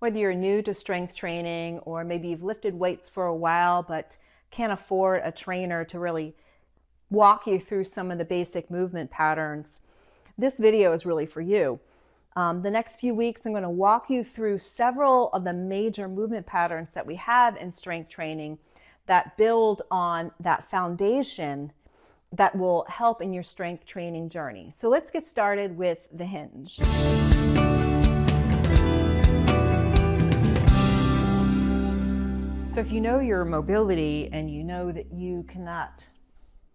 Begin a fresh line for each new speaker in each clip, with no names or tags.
Whether you're new to strength training or maybe you've lifted weights for a while but can't afford a trainer to really walk you through some of the basic movement patterns, this video is really for you. The next few weeks, I'm going to walk you through several of the major movement patterns that we have in strength training that build on that foundation that will help in your strength training journey. So let's get started with the hinge. So if you know your mobility and you know that you cannot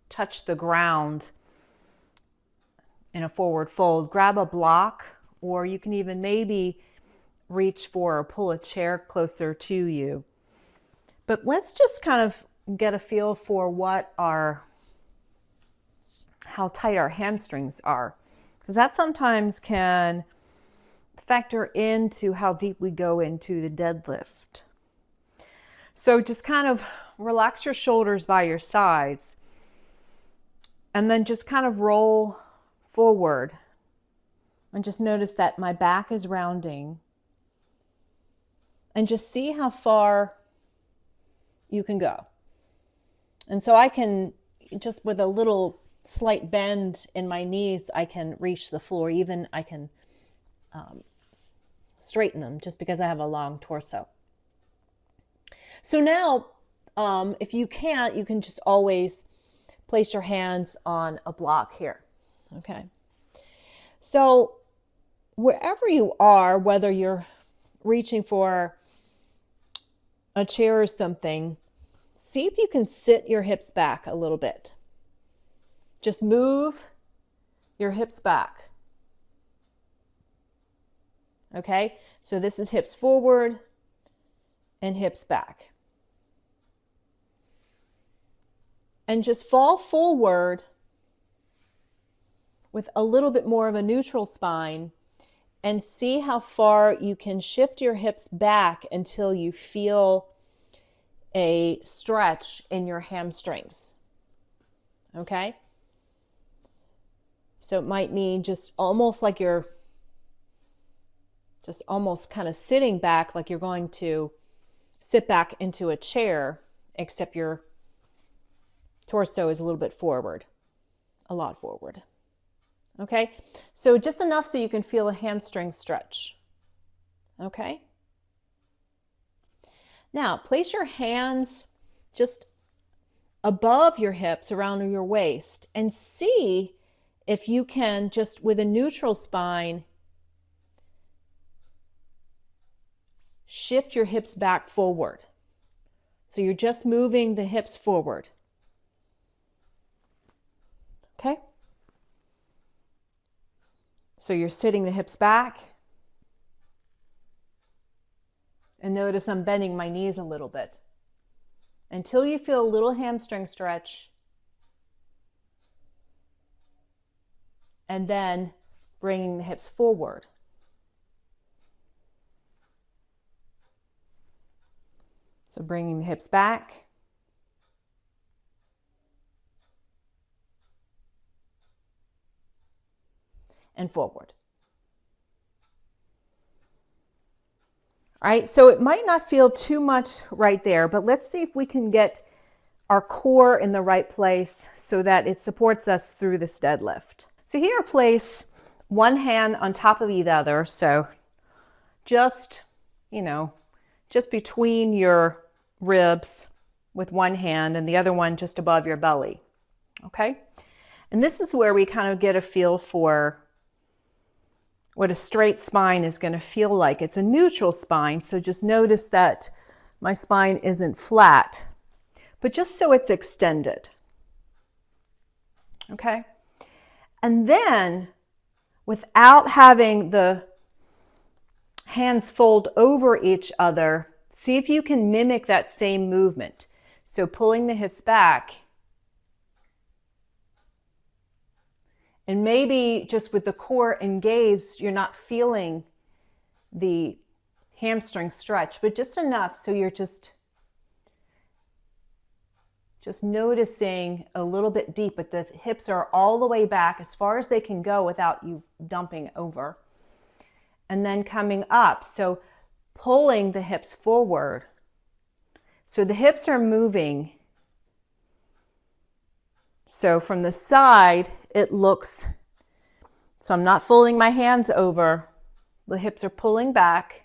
touch the ground in a forward fold, grab a block, or you can even maybe reach for or pull a chair closer to you. But let's just kind of get a feel for how tight our hamstrings are, because that sometimes can factor into how deep we go into the deadlift. So just kind of relax your shoulders by your sides and then just kind of roll forward. And just notice that my back is rounding. And just see how far you can go. And so I can, just with a little slight bend in my knees, I can reach the floor. Even I can straighten them just because I have a long torso. So now, if you can't, you can just always place your hands on a block here. Okay. So wherever you are, whether you're reaching for a chair or something, see if you can sit your hips back a little bit. Just move your hips back. Okay? So this is hips forward and hips back. And just fall forward with a little bit more of a neutral spine and see how far you can shift your hips back until you feel a stretch in your hamstrings. Okay? So it might mean just almost like you're just almost kind of sitting back, like you're going to sit back into a chair, except your torso is a little bit forward, a lot forward. Okay, so just enough so you can feel a hamstring stretch. Okay. Now, place your hands just above your hips, around your waist, and see if you can, just with a neutral spine, shift your hips back forward. So you're just moving the hips forward. Okay? So you're sitting the hips back. And notice I'm bending my knees a little bit. Until you feel a little hamstring stretch. And then bringing the hips forward. So bringing the hips back. And forward. All right, so it might not feel too much right there, but let's see if we can get our core in the right place so that it supports us through this deadlift. So here, place one hand on top of the other. So just, just between your ribs with one hand and the other one just above your belly. Okay? And this is where we kind of get a feel for what a straight spine is going to feel like. It's a neutral spine, so just notice that my spine isn't flat, but just so it's extended. Okay? And then, without having the hands fold over each other, see if you can mimic that same movement. So pulling the hips back, and maybe just with the core engaged, you're not feeling the hamstring stretch, but just enough so you're just noticing a little bit deep, but the hips are all the way back as far as they can go without you dumping over. And then coming up. So pulling the hips forward. So the hips are moving. So from the side, it looks, so I'm not folding my hands over. The hips are pulling back.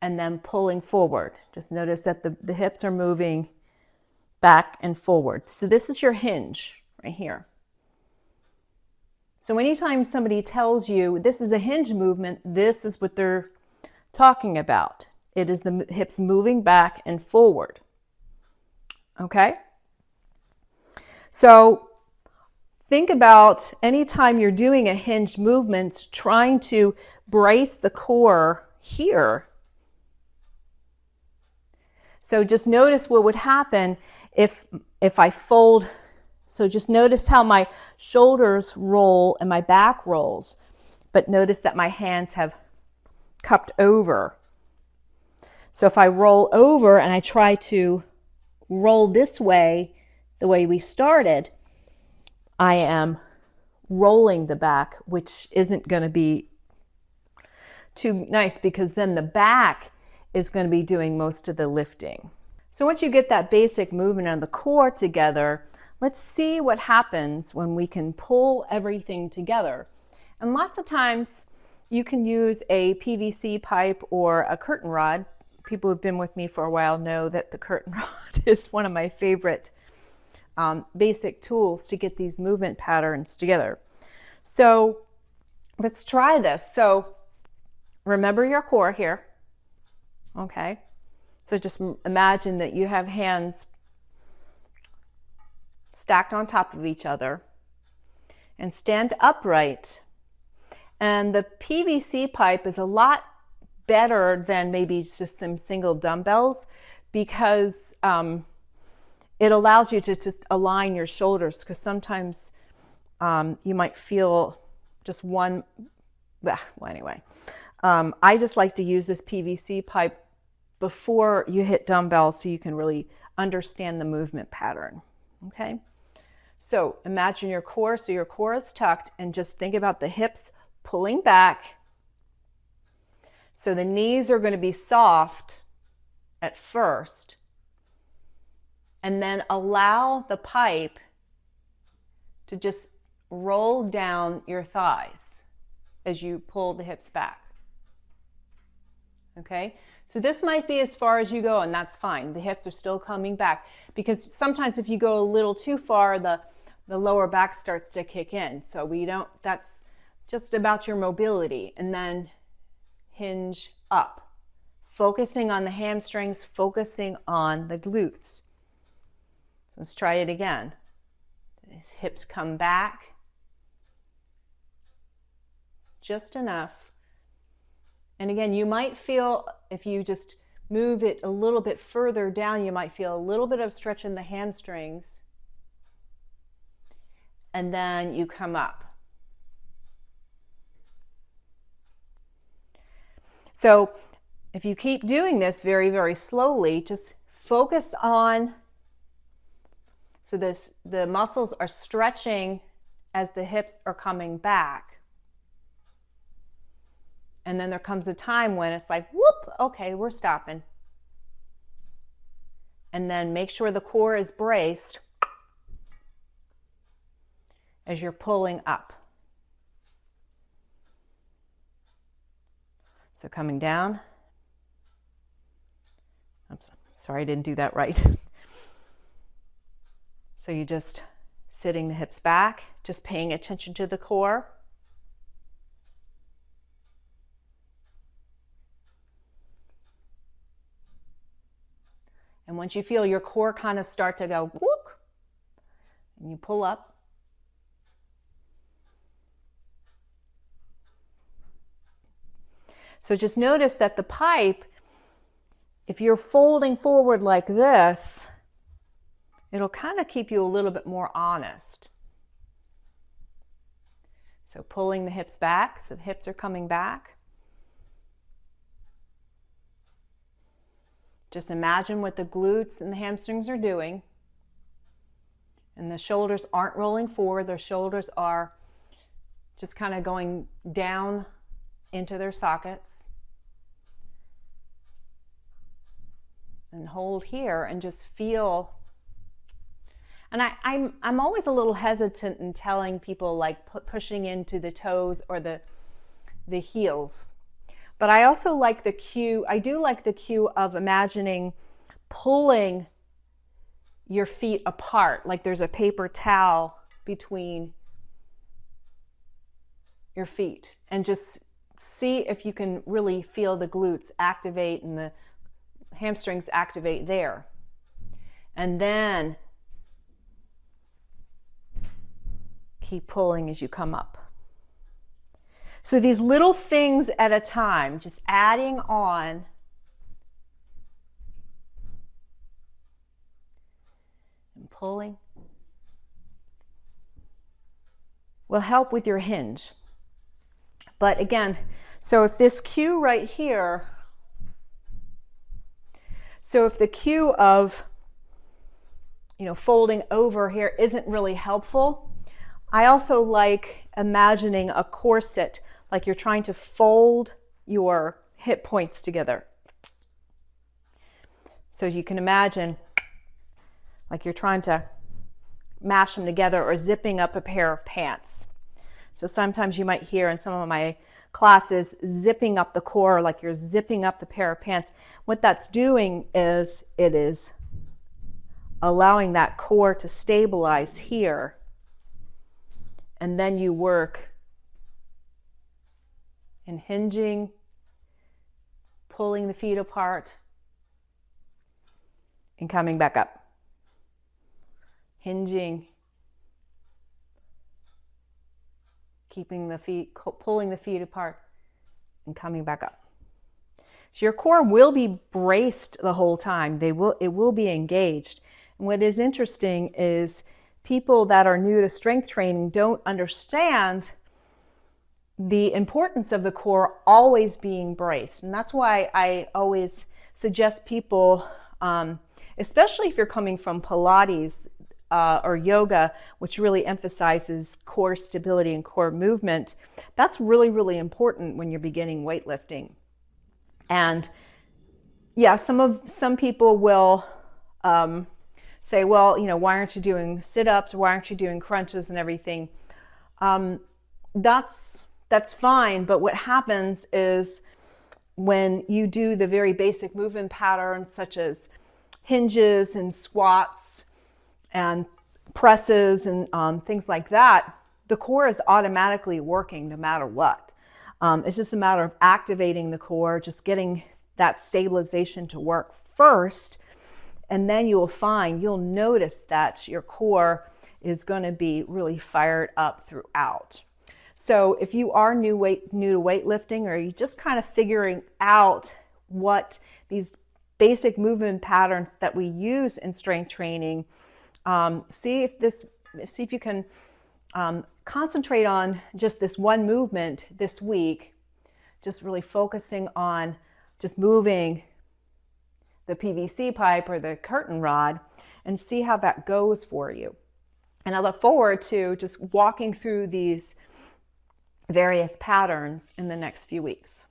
And then pulling forward. Just notice that the hips are moving back and forward. So this is your hinge right here. So anytime somebody tells you this is a hinge movement, this is what they're talking about. It is the hips moving back and forward. Okay? So think about anytime you're doing a hinge movement, trying to brace the core here. So just notice what would happen if I fold. So just notice how my shoulders roll and my back rolls. But notice that my hands have cupped over. So if I roll over and I try to roll this way, the way we started, I am rolling the back, which isn't going to be too nice because then the back is going to be doing most of the lifting. So once you get that basic movement on the core together, let's see what happens when we can pull everything together. And lots of times you can use a PVC pipe or a curtain rod. People who've been with me for a while know that the curtain rod is one of my favorite basic tools to get these movement patterns together. So let's try this. So remember your core here. Okay, so just imagine that you have hands stacked on top of each other and stand upright. And the PVC pipe is a lot better than maybe just some single dumbbells because it allows you to just align your shoulders, because sometimes you might feel just one, well anyway. I just like to use this PVC pipe before you hit dumbbells so you can really understand the movement pattern. Okay, so imagine your core, so your core is tucked, and just think about the hips pulling back. So the knees are going to be soft at first, and then allow the pipe to just roll down your thighs as you pull the hips back. Okay, so this might be as far as you go, and that's fine. The hips are still coming back, because sometimes if you go a little too far, the lower back starts to kick in. So we don't, that's just about your mobility. And then hinge up, focusing on the hamstrings, focusing on the glutes. Let's try it again. These hips come back just enough. And again, you might feel, if you just move it a little bit further down, you might feel a little bit of stretch in the hamstrings. And then you come up. So if you keep doing this very, very slowly, just focus on, so the muscles are stretching as the hips are coming back. And then there comes a time when it's like, whoop, okay, we're stopping. And then make sure the core is braced as you're pulling up. So coming down. Oops, sorry, I didn't do that right. So you just sitting the hips back, just paying attention to the core. And once you feel your core kind of start to go whoop, and you pull up. So just notice that the pipe, if you're folding forward like this, it'll kind of keep you a little bit more honest. So pulling the hips back, so the hips are coming back. Just imagine what the glutes and the hamstrings are doing. And the shoulders aren't rolling forward, their shoulders are just kind of going down into their sockets. And hold here and just feel. And I'm always a little hesitant in telling people like pushing into the toes or the heels. But I also like the cue, I do like the cue of imagining pulling your feet apart, like there's a paper towel between your feet, and just see if you can really feel the glutes activate and the hamstrings activate there. And then keep pulling as you come up. So these little things at a time, just adding on. And pulling will help with your hinge. But again, so if this cue right here, so if the cue of, folding over here isn't really helpful, I also like imagining a corset, like you're trying to fold your hip points together. So you can imagine like you're trying to mash them together or zipping up a pair of pants. So sometimes you might hear in some of my classes zipping up the core, like you're zipping up the pair of pants. What that's doing is it is allowing that core to stabilize here, and then you work in hinging, pulling the feet apart, and coming back up. Hinging, keeping the feet, pulling the feet apart, and coming back up. So your core will be braced the whole time. It will be engaged. And what is interesting is people that are new to strength training don't understand the importance of the core always being braced. And that's why I always suggest people, especially if you're coming from Pilates or yoga, which really emphasizes core stability and core movement, that's really, really important when you're beginning weightlifting. And yeah, some people will say, well, why aren't you doing sit-ups? Why aren't you doing crunches and everything? That's fine, but what happens is when you do the very basic movement patterns such as hinges and squats and presses and things like that, the core is automatically working no matter what. It's just a matter of activating the core, just getting that stabilization to work first, and then you'll notice that your core is going to be really fired up throughout. So if you are new to weightlifting, or you're just kind of figuring out what these basic movement patterns that we use in strength training, see if you can concentrate on just this one movement this week, just really focusing on just moving the PVC pipe or the curtain rod, and see how that goes for you. And I look forward to just walking through these various patterns in the next few weeks.